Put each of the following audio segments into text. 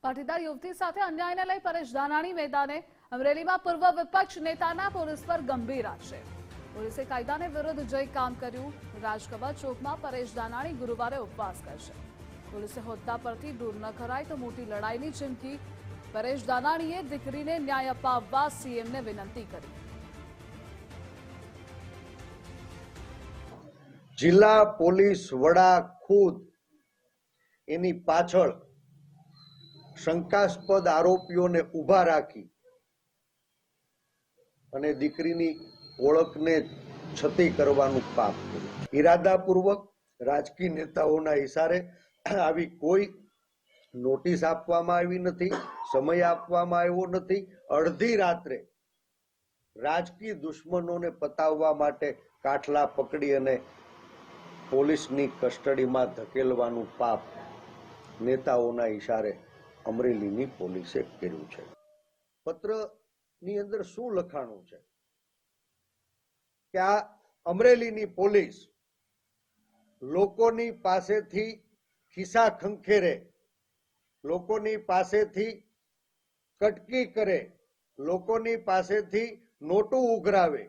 પાટીદાર યુવતી સાથે અન્યાયને લઈ પરેશ ધાનાણી મેદાને અમરેલીમાં પૂર્વ વિપક્ષ નેતાના પોલીસ પર ગંભીર આક્ષેપ. પોલીસે કાયદાને વિરુદ્ધ જઈ કામ કર્યું. રાજકમલ ચોકમાં પરેશ ધાનાણી ગુરુવારે ઉપવાસ કરશે. પોલીસે હોદ્દા પરથી દૂર ન કરાય તો મોટી લડાઈની ચીમકી. પરેશ ધાનાણીએ દીકરીને ન્યાય અપાવવા સીએમને વિનંતી કરી. જિલ્લા પોલીસ વડા ખુદ એની પાછળ શંકાસ્પદ આરોપીઓને ઊભા રાખી અને દીકરીની ઓળખને છતી કરવાનું પાપ કર્યું. ઇરાદાપૂર્વક રાજકીય નેતાઓના ઇશારે આવી કોઈ નોટિસ આપવામાં આવી નથી, સમય આપવામાં આવ્યો નથી. અડધી રાત્રે રાજકીય દુશ્મનોને પતાવવા માટે કાઠલા પકડી અને પોલીસની કસ્ટડીમાં ધકેલવાનું પાપ નેતાઓના ઇશારે અમરેલીની પોલીસે કર્યું છે. પત્રની અંદર શું લખાણું છે કે આ અમરેલીની પોલીસ લોકોની પાસેથી ખિસ્સા ખંખેરે, લોકોની પાસેથી કટકી કરે, લોકોની પાસેથી નોટું ઉઘરાવે,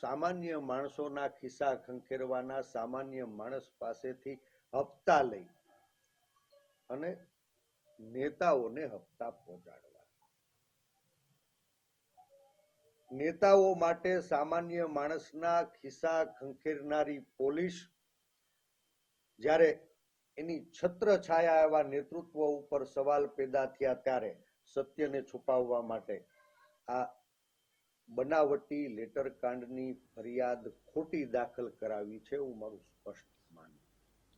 સામાન્ય માણસોના ખિસ્સા ખંખેરવાના, સામાન્ય માણસ પાસેથી હપ્તા લઈ અને નેતાઓને હપ્તા પહોંચાડવા. નેતાઓ માટે સામાન્ય માણસના ખિસ્સા ખંખેરનારી પોલીસ જ્યારે એની છત્રછાયા એવા નેતૃત્વ ઉપર સવાલ પેદા થયા ત્યારે સત્યને છુપાવવા માટે આ બનાવટી લેટરકાંડની ફરિયાદ ખોટી દાખલ કરાવી છે એવું મારું સ્પષ્ટ